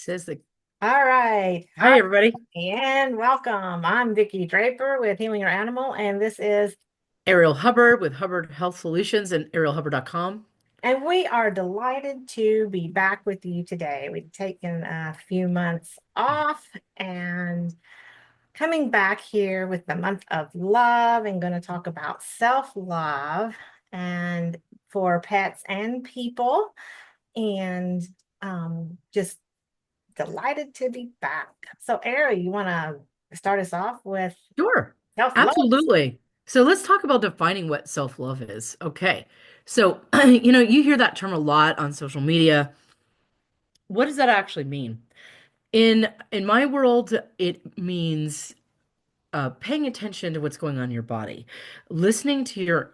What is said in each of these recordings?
Says the All right. Hi Hi, everybody. and welcome. I'm Vicki Draper with Healing Your Animal, and this is, Ariel Hubbard with Hubbard Health Solutions and arielhubbard.com. and we are delighted to be back with you today. We've taken a few months off and coming back here with the month of love and going to talk about self-love and for pets and people, and just delighted to be back. So, Ariel, you want to start us off with Sure. self-love? Absolutely. So let's talk about defining what self-love is. Okay. So, you hear that term a lot on social media. What does that actually mean? In my world, it means paying attention to what's going on in your body, listening to your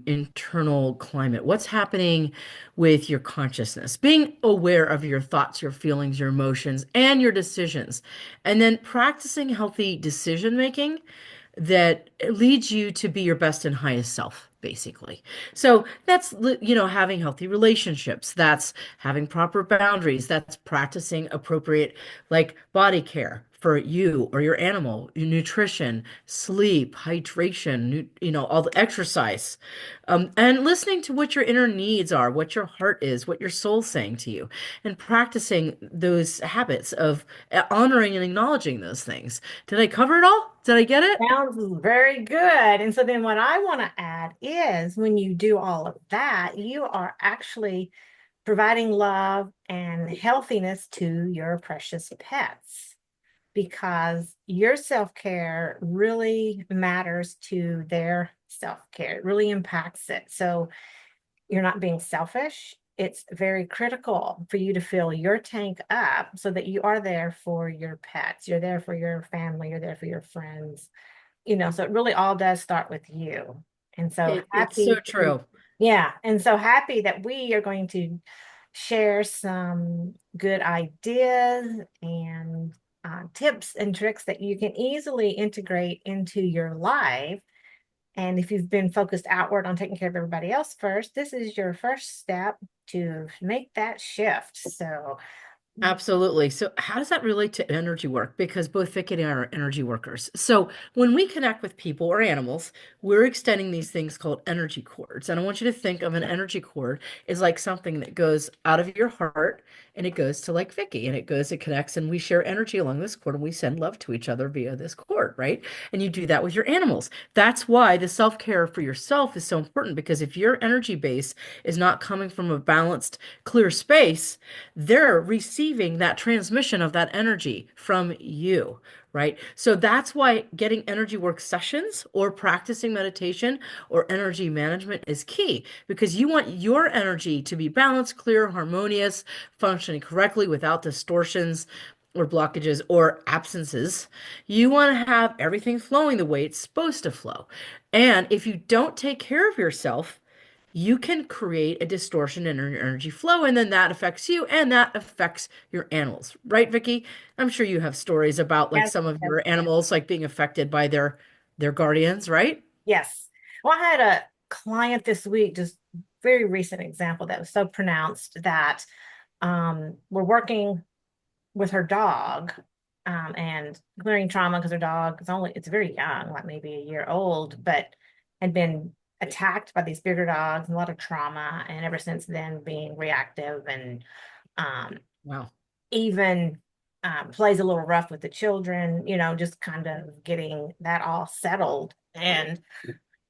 internal climate, what's happening with your consciousness, being aware of your thoughts, your feelings, your emotions, and your decisions, and then practicing healthy decision making that leads you to be your best and highest self. Basically. So that's, having healthy relationships. That's having proper boundaries. That's practicing appropriate, like body care for you or your animal, your nutrition, sleep, hydration, all the exercise, and listening to what your inner needs are, what your heart is, what your soul's saying to you, and practicing those habits of honoring and acknowledging those things. Did I cover it all? Did I get it? Sounds very good. And so then what I want to add is when you do all of that, you are actually providing love and healthiness to your precious pets because your self-care really matters to their self-care. It really impacts it. So you're not being selfish. It's very critical for you to fill your tank up so that you are there for your pets. You're there for your family. You're there for your friends. So it really all does start with you. And so It's so happy, true. yeah. And so happy that we are going to share some good ideas and tips and tricks that you can easily integrate into your life. And if you've been focused outward on taking care of everybody else first, this is your first step to make that shift. So, Absolutely. So, how does that relate to energy work? Because both Vic and I are energy workers. So, when we connect with people or animals, we're extending these things called energy cords. And I want you to think of an energy cord as like something that goes out of your heart and it goes to like Vicky and it connects, and we share energy along this cord and we send love to each other via this cord, right? And you do that with your animals. That's why the self-care for yourself is so important because if your energy base is not coming from a balanced, clear space, they're receiving that transmission of that energy from you, right? So that's why getting energy work sessions or practicing meditation or energy management is key because you want your energy to be balanced, clear, harmonious, functioning correctly without distortions or blockages or absences. You want to have everything flowing the way it's supposed to flow. And if you don't take care of yourself, you can create a distortion in your energy flow, and then that affects you and that affects your animals. Right, Vicky? I'm sure you have stories about like yes, some of yes, your animals like being affected by their guardians, right? yes. Well, I had a client this week, just very recent example that was so pronounced that we're working with her dog and clearing trauma because her dog is it's very young, like maybe a year old, but had been attacked by these bigger dogs and a lot of trauma. And ever since then, being reactive and um, Wow. even plays a little rough with the children, just kind of getting that all settled. And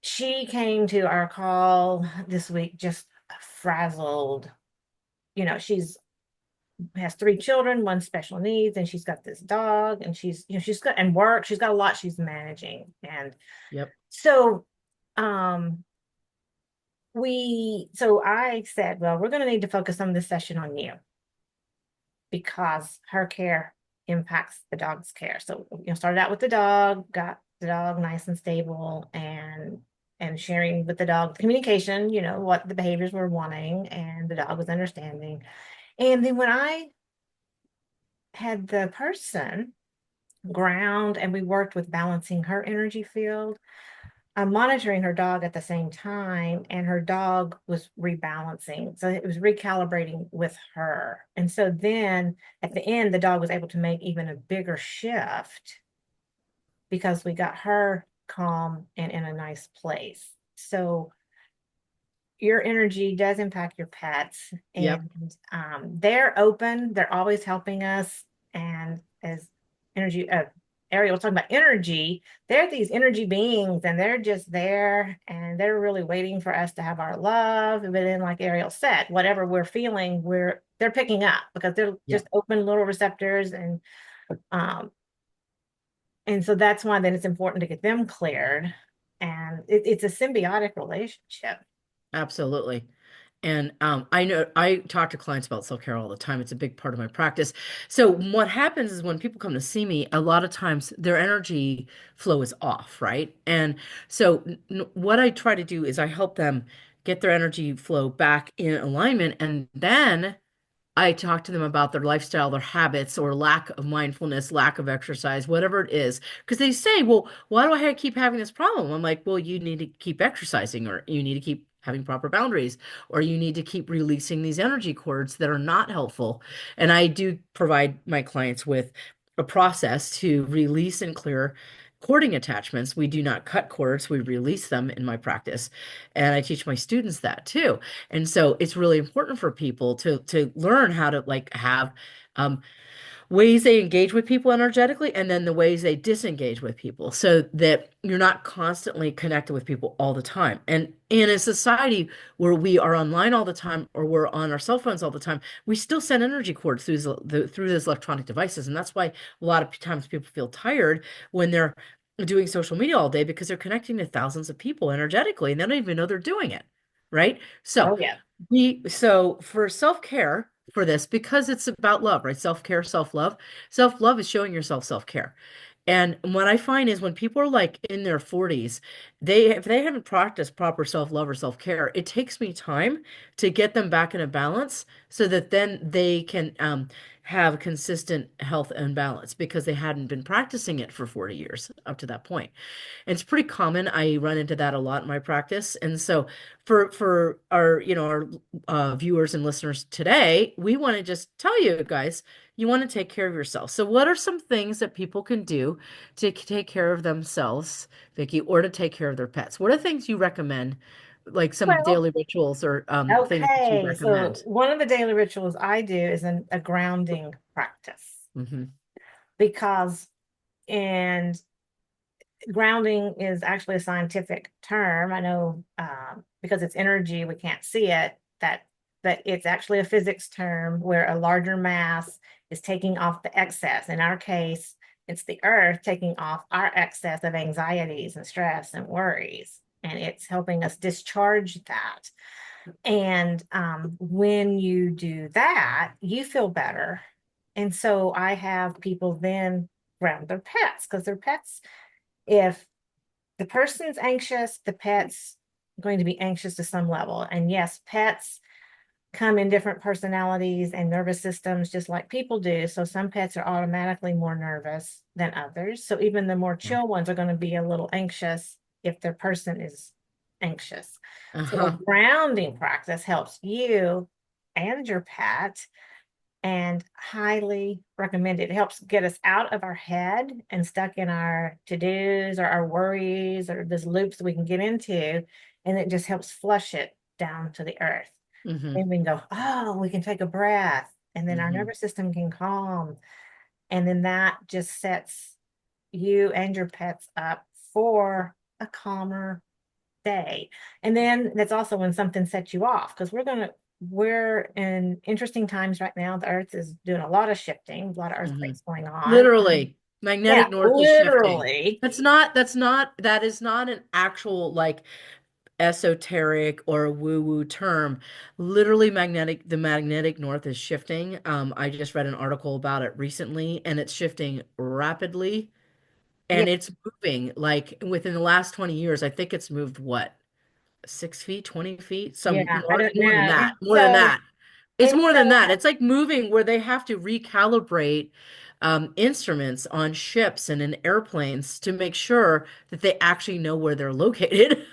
she came to our call this week just frazzled. She's has three children, one special needs, and she's got this dog, and she's got and work. She's got a lot she's managing, and Yep. so um so I said, well, we're going to need to focus on this session on you because her care impacts the dog's care. So started out with the dog, got the dog nice and stable, and sharing with the dog communication, what the behaviors were wanting, and the dog was understanding. And then when I had the person ground and we worked with balancing her energy field, I'm monitoring her dog at the same time, and her dog was rebalancing. So it was recalibrating with her. And so then at the end, the dog was able to make even a bigger shift because we got her calm and in a nice place. So your energy does impact your pets, Yep. and they're open, they're always helping us. And as energy, Ariel was talking about energy, they're these energy beings, and they're just there, and they're really waiting for us to have our love. But then, like Ariel said, whatever we're feeling, they're picking up because they're just Yep. open little receptors. Um, and so that's why then it's important to get them cleared. And it's a symbiotic relationship. Absolutely. And I know I talk to clients about self-care all the time. It's a big part of my practice. So what happens is when people come to see me, a lot of times their energy flow is off, right? And so what I try to do is I help them get their energy flow back in alignment, and then I talk to them about their lifestyle, their habits, or lack of mindfulness, lack of exercise, whatever it is. Because they say, well, why do I keep having this problem? I'm like, well, you need to keep exercising, or you need to keep having proper boundaries, or you need to keep releasing these energy cords that are not helpful. And I do provide my clients with a process to release and clear cording attachments. We do not cut cords, we release them in my practice. And I teach my students that too. And so it's really important for people to learn how to like have um, ways they engage with people energetically and then the ways they disengage with people so that you're not constantly connected with people all the time. And in a society where we are online all the time or we're on our cell phones all the time, we still send energy cords through those electronic devices. And that's why a lot of times people feel tired when they're doing social media all day because they're connecting to thousands of people energetically and they don't even know they're doing it. Right. So Oh, yeah. so for self-care for this, because it's about love, right? Self-care, self-love. Self-love is showing yourself self-care. And what I find is when people are like in their 40s, if they haven't practiced proper self-love or self-care, it takes me time to get them back in a balance so that then they can have consistent health and balance because they hadn't been practicing it for 40 years up to that point. And it's pretty common. I run into that a lot in my practice. And so for our, our viewers and listeners today, we want to just tell you guys, you want to take care of yourself. So what are some things that people can do to take care of themselves, Vicki, or to take care of their pets? What are things you recommend, like some Well, daily rituals or things that you okay. So recommend? one of the daily rituals I do is a grounding practice Hmm. because, and grounding is actually a scientific term. I know because it's energy, we can't see it, that it's actually a physics term where a larger mass is taking off the excess. In our case, it's the earth taking off our excess of anxieties and stress and worries. And it's helping us discharge that. And when you do that, you feel better. And so I have people then ground their pets because their pets, if the person's anxious, the pet's going to be anxious to some level. And yes, pets come in different personalities and nervous systems, just like people do. So some pets are automatically more nervous than others. So even the more chill ones are going to be a little anxious if their person is anxious. So a Uh-huh. grounding practice helps you and your pet, and highly recommended. It helps get us out of our head and stuck in our to-dos or our worries or those loops that we can get into. And it just helps flush it down to the earth. Hmm. Then we can go, oh, we can take a breath. And then our Hmm. nervous system can calm. And then that just sets you and your pets up for a calmer day. And then that's also when something sets you off because we're in interesting times right now. The earth is doing a lot of shifting, a lot of Hmm. earthquakes going on. Literally, Yeah, magnetic north is shifting. literally. That is not an actual like esoteric or woo-woo term. Literally the magnetic north is shifting. I just read an article about it recently and it's shifting rapidly Yeah, and it's moving like within the last 20 years. I think it's moved what, 6 feet, 20 feet, some yeah, I don't more than know. that, And more than that. It's and more than so that. It's like moving where they have to recalibrate. instruments on ships and in airplanes to make sure that they actually know where they're located.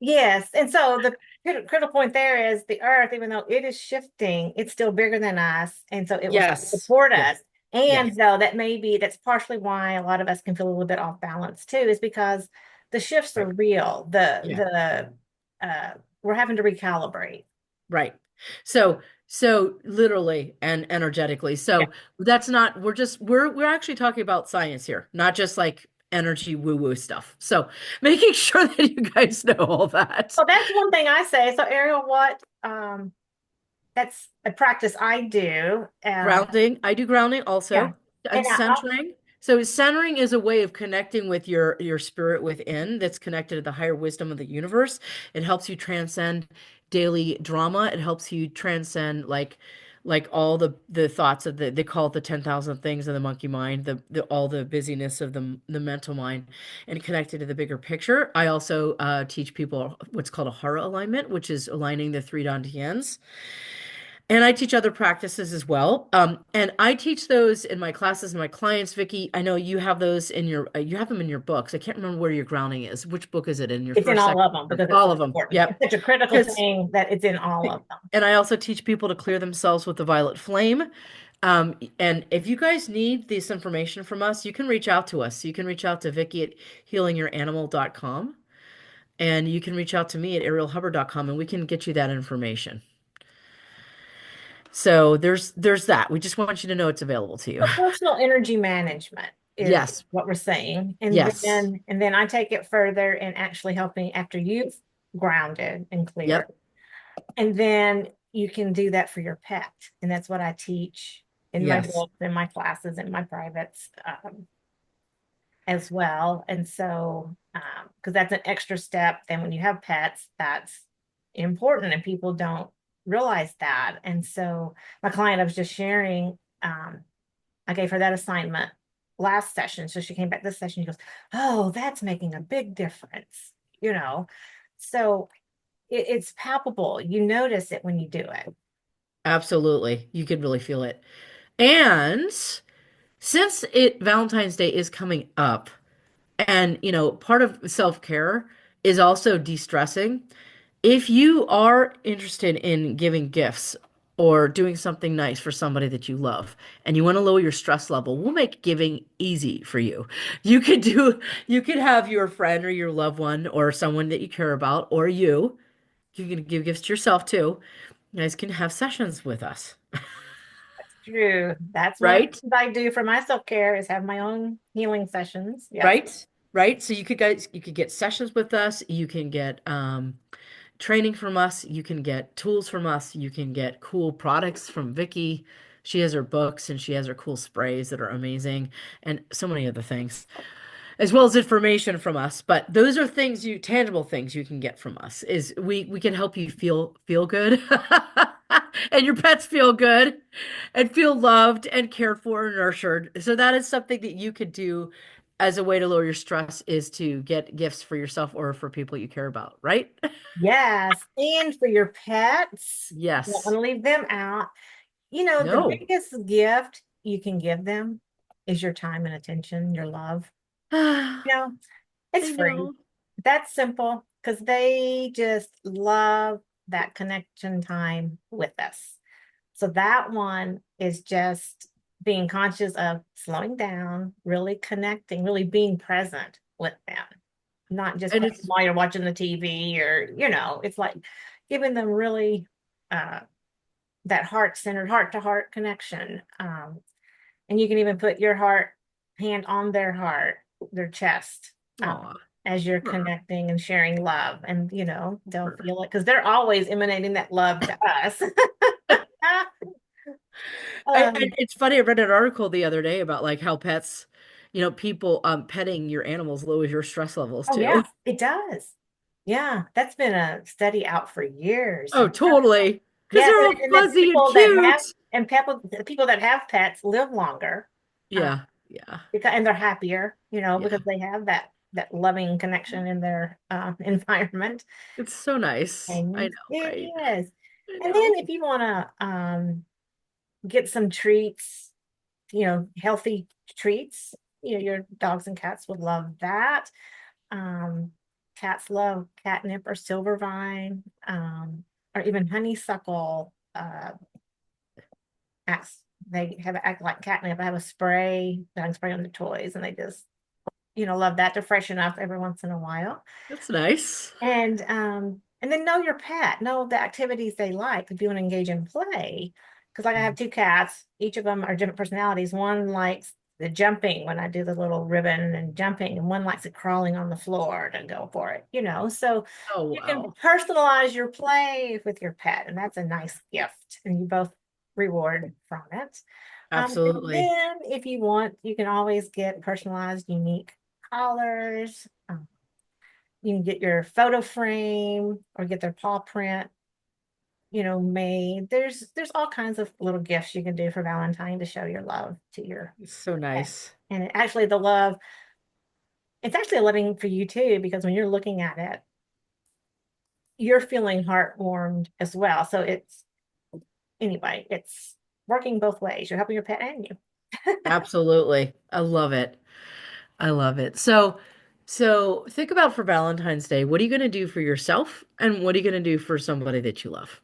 Yes. And so the critical point there is the earth, even though it is shifting, it's still bigger than us. And so it will still Yes. support us. Yes. And Yes. though that's partially why a lot of us can feel a little bit off balance too, is because the shifts are Right. real. Yeah. We're having to recalibrate. Right. So literally and energetically. Yeah. So that's not, we're actually talking about science here, not just like energy woo-woo stuff. So making sure that you guys know all that. So that's one thing I say. So Ariel, what that's a practice I do. Grounding. I do grounding Yeah. also and And I centering. So centering is a way of connecting with your spirit within that's connected to the higher wisdom of the universe. It helps you transcend daily drama. It helps you transcend like all the thoughts of they call it the 10,000 things of the monkey mind, the all the busyness of the mental mind and connected to the bigger picture. I also teach people what's called a hara alignment, which is aligning the three dantians. And I teach other practices as well. And I teach those in my classes and my clients. Vicky, I know you have those in you have them in your books. I can't remember where your grounding is. Which book is it in? Your It's in first, all second, of them third? because it's All so of them. important. It's Yep. such a critical Because, thing that it's in all of them. and I also teach people to clear themselves with the violet flame. And if you guys need this information from us, you can reach out to us. You can reach out to Vicky at healingyouranimals.com. And you can reach out to me at arielhubbard.com and we can get you that information. So there's that. We just want you to know it's available to you. So personal energy management is Yes. what we're saying. Yes. And then I take it further in actually helping after you've grounded and cleared. Yep. And then you can do that for your pet. And that's what I teach in my Yes. books, in my classes, in my privates as well. And so, because that's an extra step. Then when you have pets, that's important and people don't realize that. And so my client I was just sharing, I gave her that assignment last session. So she came back this session. She goes, "Oh, that's making a big difference." You know, so it's palpable. You notice it when you do it. Absolutely. You could really feel it. And since it Valentine's Day is coming up, and part of self-care is also de-stressing. If you are interested in giving gifts or doing something nice for somebody that you love and you want to lower your stress level, we'll make giving easy for you. You could have your friend or your loved one or someone that you care about or you can give gifts to yourself too. You guys can have sessions with us, True. That's one of right? the things I do for my self-care is have my own healing sessions. Yes. Right? Right? So you could get sessions with us, you can get training from us, you can get tools from us, you can get cool products from Vicky. She has her books and she has her cool sprays that are amazing and so many other things, as well as information from us. But those are things tangible things you can get from us. Is we can help you feel good and your pets feel good and feel loved and cared for and nurtured. So that is something that you could do as a way to lower your stress is to get gifts for yourself or for people you care about, right? Yes. And for your pets, you don't want Yes. to leave them out. The No. biggest gift you can give them is your time and attention, your love. You know, it's I free. know. That's simple because they just love that connection time with us. So that one is just being conscious of slowing down, really connecting, really being present with them, not just And playing it's while you're watching the TV or, it's like giving them really uh, that heart-centered, heart-to-heart connection. And you can even put your hand on their heart, their chest, aw. as you're Sure, connecting and sharing love. And, they'll sure. feel it because they're always emanating that love to us. And Um, it's funny, I read an article the other day about like how pets, people petting your animals lowers your stress levels oh, yeah, too. it does. Yeah, that's been a study out for years. Oh, And totally. Because yes, they're all and the fuzzy and cute. people that have pets live longer. Uh, Yeah, yeah. and they're happier, Yeah. because they have that loving connection in their environment. It's so nice. I And know, it right? is. I And then know. if you want to get some treats healthy treats. Your dogs and cats would love that. Um, Cats love catnip or silvervine, or even honeysuckle. Acts they have act like catnip. I have a spray that I can spray on the toys, and they just love that to freshen up every once in a while. That's nice. And then know your pet, know the activities they like if you want to engage in play. Because like I have two cats, each of them are different personalities. One likes the jumping when I do the little ribbon and jumping, and one likes it crawling on the floor to go for it. So Oh, you can wow. personalize your play with your pet, and that's a nice gift, and you both reward from it. And Absolutely. then if you want, you can always get personalized, unique collars. You can get your photo frame or get their paw print, made. There's all kinds of little gifts you can do for Valentine to show your love to your It's so pet. nice. And actually the love, it's actually a loving for you too, because when you're looking at it, you're feeling heartwarmed as well. So it's working both ways. You're helping your pet and you. Absolutely. I love it. I love it. So think about for Valentine's Day, what are you going to do for yourself and what are you going to do for somebody that you love?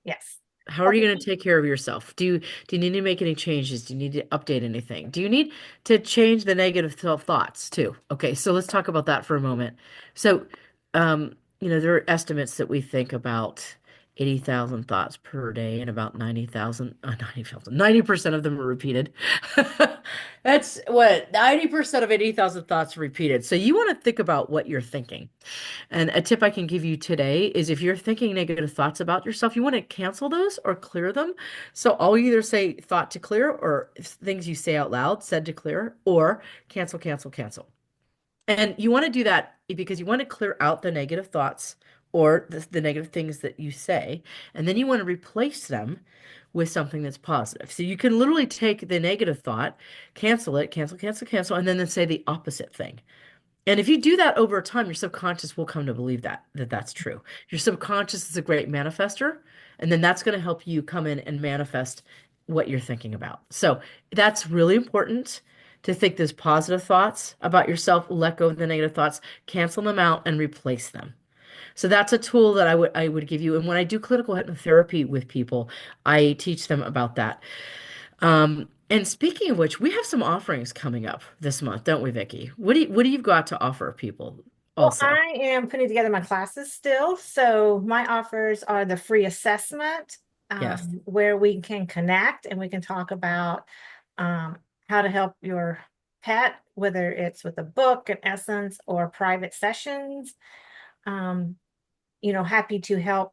Yes. How are you Okay. going to take care of yourself? Do you need to make any changes? Do you need to update anything? Do you need to change the negative self-thoughts too? Okay, so let's talk about that for a moment. So, there are estimates that we think about 80,000 thoughts per day and about 90% of them are repeated. That's what 90% of 80,000 thoughts are repeated. So you want to think about what you're thinking. And a tip I can give you today is if you're thinking negative thoughts about yourself, you want to cancel those or clear them. So I'll either say thought to clear or things you say out loud said to clear or cancel, cancel, cancel. And you want to do that because you want to clear out the negative thoughts or the negative things that you say. And then you want to replace them with something that's positive. So you can literally take the negative thought, cancel it, cancel, cancel, cancel, and then say the opposite thing. And if you do that over time, your subconscious will come to believe that that's true. Your subconscious is a great manifester, and then that's going to help you come in and manifest what you're thinking about. So that's really important to think those positive thoughts about yourself, let go of the negative thoughts, cancel them out, and replace them. So that's a tool that I would give you. And when I do clinical hypnotherapy with people, I teach them about that. And speaking of which, we have some offerings coming up this month, don't we, Vicki? What do you've got to offer people Well, also? I am putting together my classes still. So my offers are the free assessment, Yes, where we can connect and we can talk about um, how to help your pet, whether it's with a book, an essence, or private sessions. Um, Happy to help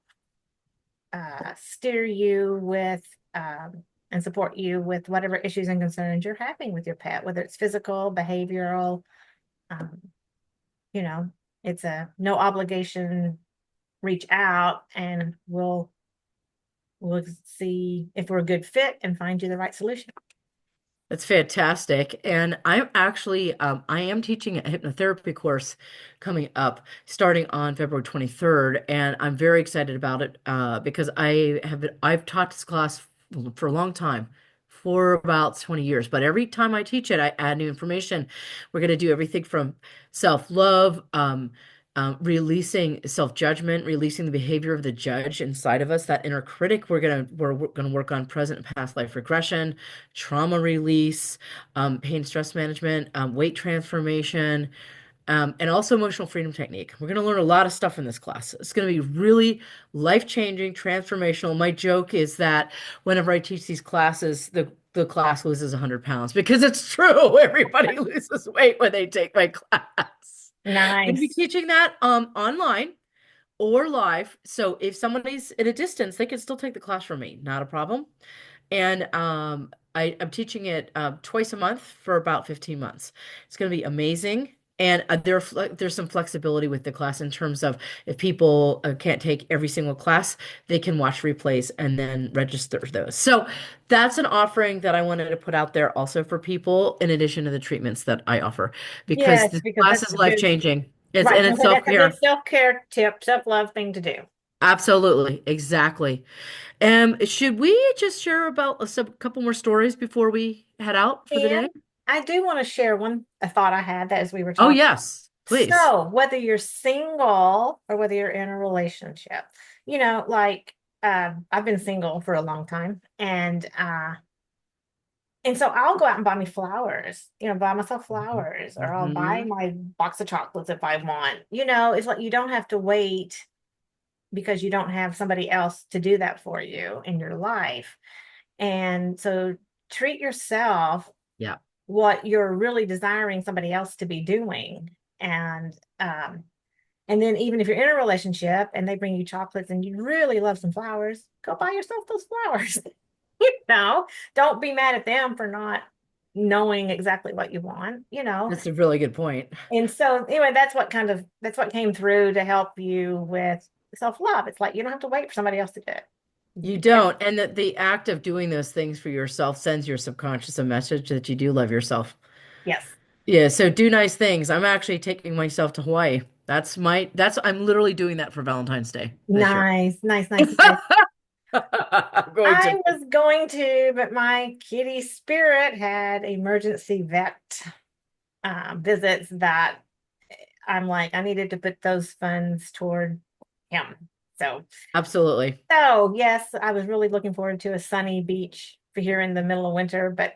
steer you with and support you with whatever issues and concerns you're having with your pet, whether it's physical, behavioral. Um, you know, it's a no obligation reach out, and we'll see if we're a good fit and find you the right solution. that's fantastic. And I am teaching a hypnotherapy course coming up starting on February 23rd, and I'm very excited about it because I've taught this class for a long time. For about 20 years, but every time I teach it, I add new information. We're going to do everything from self-love, releasing self-judgment, releasing the behavior of the judge inside of us, that inner critic. We're gonna work on present and past life regression, trauma release, pain stress management, weight transformation, and also emotional freedom technique. We're gonna learn a lot of stuff in this class. It's gonna be really life-changing, transformational. My joke is that whenever I teach these classes, the class loses 100 pounds because it's true. Everybody loses weight when they take my class. I'm going to be Nice. teaching that online or live. So if somebody's at a distance, they can still take the class from me, not a problem. And I'm teaching it twice a month for about 15 months. It's going to be amazing. And there's some flexibility with the class in terms of if people can't take every single class, they can watch replays and then register those. So that's an offering that I wanted to put out there also for people, in addition to the treatments that I offer, because Yes, this because class that's is a good life-changing. It's right. and it's Okay, that's a good self-care. self-care tip, self-love thing to do. Absolutely. Exactly. Should we just share about couple more stories before we head out for the day? And I do want to share a thought I had that as we were Oh, talking. yes, please. So, whether you're single or whether you're in a relationship, like I've been single for a long time, and so I'll go out and buy me flowers, buy myself flowers, or I'll buy Hmm. my box of chocolates if I want. It's like you don't have to wait because you don't have somebody else to do that for you in your life. And so treat yourself Yeah, what you're really desiring somebody else to be doing. And and then even if you're in a relationship and they bring you chocolates and you really love some flowers, go buy yourself those flowers. know, don't be mad at them for not knowing exactly what you want. that's a really good point. And so anyway, that's what came through to help you with self-love. It's like you don't have to wait for somebody else to do it. You Yeah. don't. And that the act of doing those things for yourself sends your subconscious a message that you do love yourself. Yes. Yeah, so do nice things. I'm actually taking myself to Hawaii. I'm literally doing that for Valentine's Day this year. Nice, nice, nice, nice. I'm going to. I was going to, but my kitty spirit had emergency vet visits that I'm like, I needed to put those funds toward him. So, Absolutely. so yes, I was really looking forward to a sunny beach for here in the middle of winter, but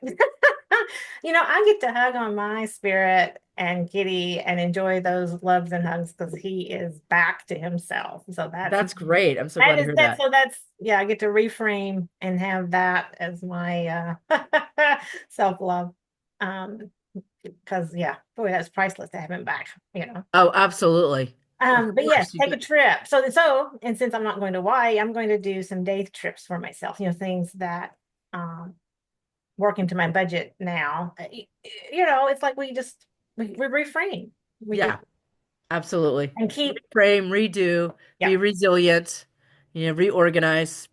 I get to hug on my spirit and kitty and enjoy those loves and hugs because he is back to himself. So That's great. I'm so glad that to is hear that. that. So that's yeah, I get to reframe and have that as my self-love. Um, because yeah, boy, that's priceless to have him back. Oh, absolutely. Of But yes, course you take a got. trip. And since I'm not going to Hawaii, I'm going to do some day trips for myself, things that um work into my budget now. It's like we reframe. We just Yeah, absolutely. and keep Reframe, redo, yeah. be resilient, reorganize,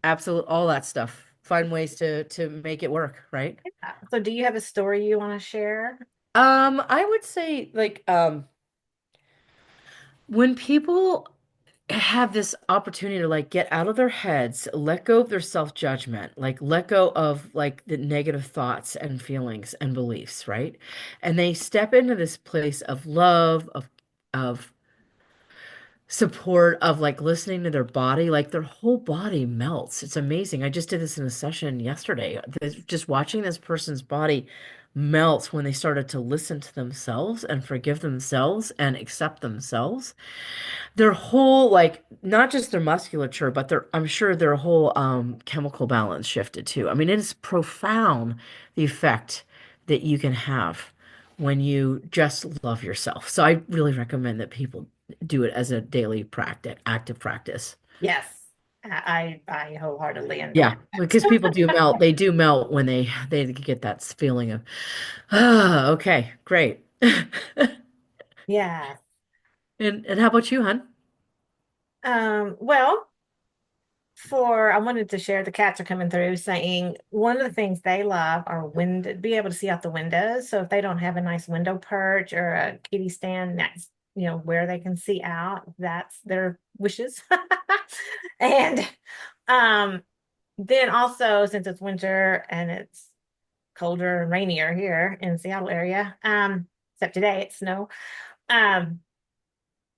absolute all that stuff. Find ways to make it work, right? So do you have a story you want to share? I would say like when people have this opportunity to like get out of their heads, let go of their self-judgment, like let go of like the negative thoughts and feelings and beliefs, right? And they step into this place of love, of support, of like listening to their body, like their whole body melts. It's amazing. I just did this in a session yesterday. Just watching this person's body melt when they started to listen to themselves and forgive themselves and accept themselves, their whole like not just their musculature, but their I'm sure their whole chemical balance shifted too. I mean, it is profound the effect that you can have when you just love yourself. So I really recommend that people do it as a daily practice, active practice. Yes, I wholeheartely endorse Yeah, because people do melt. They do melt when they get that feeling of, ah, okay, great. yeah. And how about you, hon? Well, I wanted to share the cats are coming through saying one of the things they love are be able to see out the windows. So if they don't have a nice window perch or a kitty stand next, where they can see out, that's their wishes. And um, then also since it's winter and it's colder and rainier here in the Seattle area, except today it's snow. Um,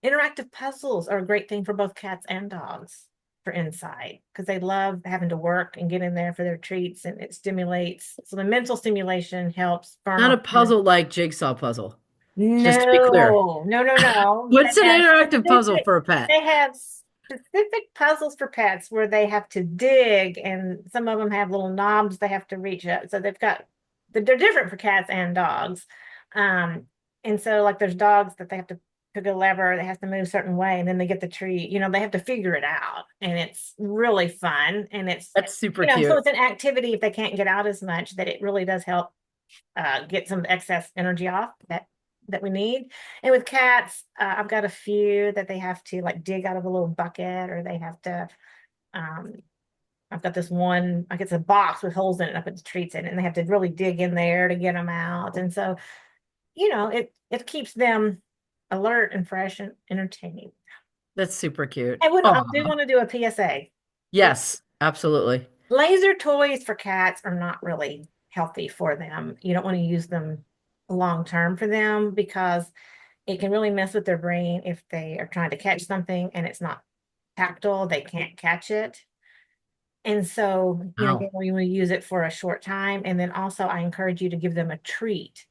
Interactive puzzles are a great thing for both cats and dogs for inside because they love having to work and get in there for their treats and it stimulates. So the mental stimulation helps firm Not a up. puzzle like jigsaw puzzle, just to be clear. No, no, no, no. What's an interactive puzzle for a pet? They have specific puzzles for pets where they have to dig and some of them have little knobs they have to reach up. So they're different for cats and dogs. Um, and so like there's dogs that they have to pick a lever, they have to move a certain way, and then they get the treat. They have to figure it out. And it's really fun. And That's super so cute. it's an activity if they can't get out as much that it really does help get some excess energy off that we need. And with cats, I've got a few that they have to like dig out of a little bucket, or they have to. Um, I've got this one, like it's a box with holes in it. I put the treats in it, and they have to really dig in there to get them out. And so, it keeps them alert and fresh and entertaining. That's super cute. I do Oh, want to do a PSA. yes, absolutely. Laser toys for cats are not really healthy for them. You don't want to use them long term for them because it can really mess with their brain if they are trying to catch something and it's not tactile, they can't catch it. And so, Wow. we want to use it for a short time. And then also, I encourage you to give them a treat,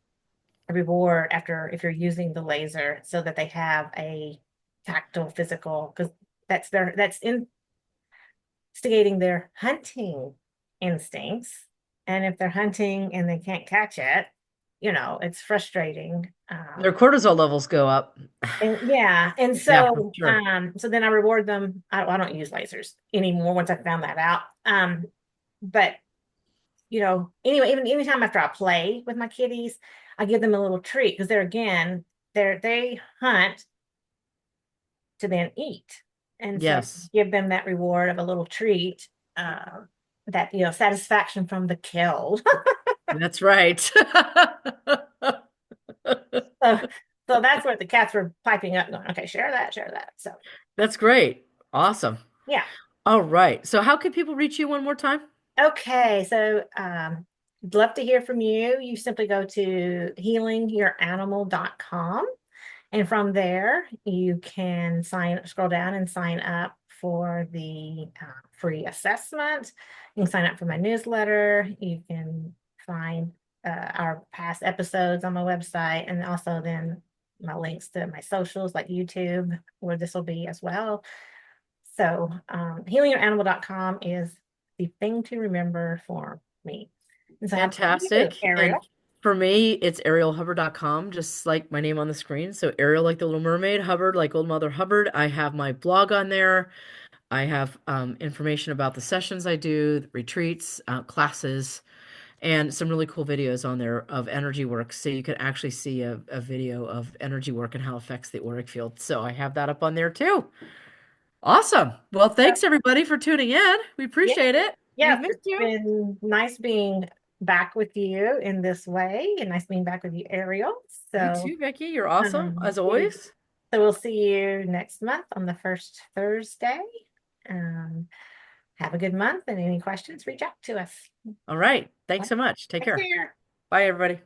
a reward after if you're using the laser so that they have a tactile, physical, because that's instigating their hunting instincts. And if they're hunting and they can't catch it, it's frustrating. Their cortisol levels go up. And yeah, and Yeah, for so sure. so then I reward them. I don't use lasers anymore once I found that out. But anyway, even anytime after I play with my kitties, I give them a little treat because they hunt to then eat. And so Yes, give them that reward of a little treat, that satisfaction from the kill. that's right. so so that's what the cats were piping up, going, okay, share that. So That's great. Awesome. yeah. All right. So how can people reach you one more time? Okay, so I'd love to hear from you. You simply go to healingyouranimal.com. And from there, you can scroll down and sign up for the free assessment. You can sign up for my newsletter. You can find our past episodes on my website, and also then my links to my socials like YouTube, where this will be as well. So, healingyouranimal.com is the thing to remember for me. And so, how about you, Fantastic. And Ariel? for me, it's arielhubbard.com, just like my name on the screen. So Ariel like the Little Mermaid, Hubbard like Old Mother Hubbard. I have my blog on there. I have information about the sessions I do, the retreats, classes, and some really cool videos on there of energy work. So you can actually see a video of energy work and how it affects the auric field. So I have that up on there too. Awesome. Well, thanks everybody for tuning in. We Yeah, appreciate it. We've yes, missed it's you. been nice being back with you in this way, and nice being back with you, Ariel. You So, too, Vicki. You're awesome, as we always. so we'll see you next month on the first Thursday. Um, have a good month, and any questions, reach out to us. All right. Thanks so much. Take Take care. care. Bye, everybody.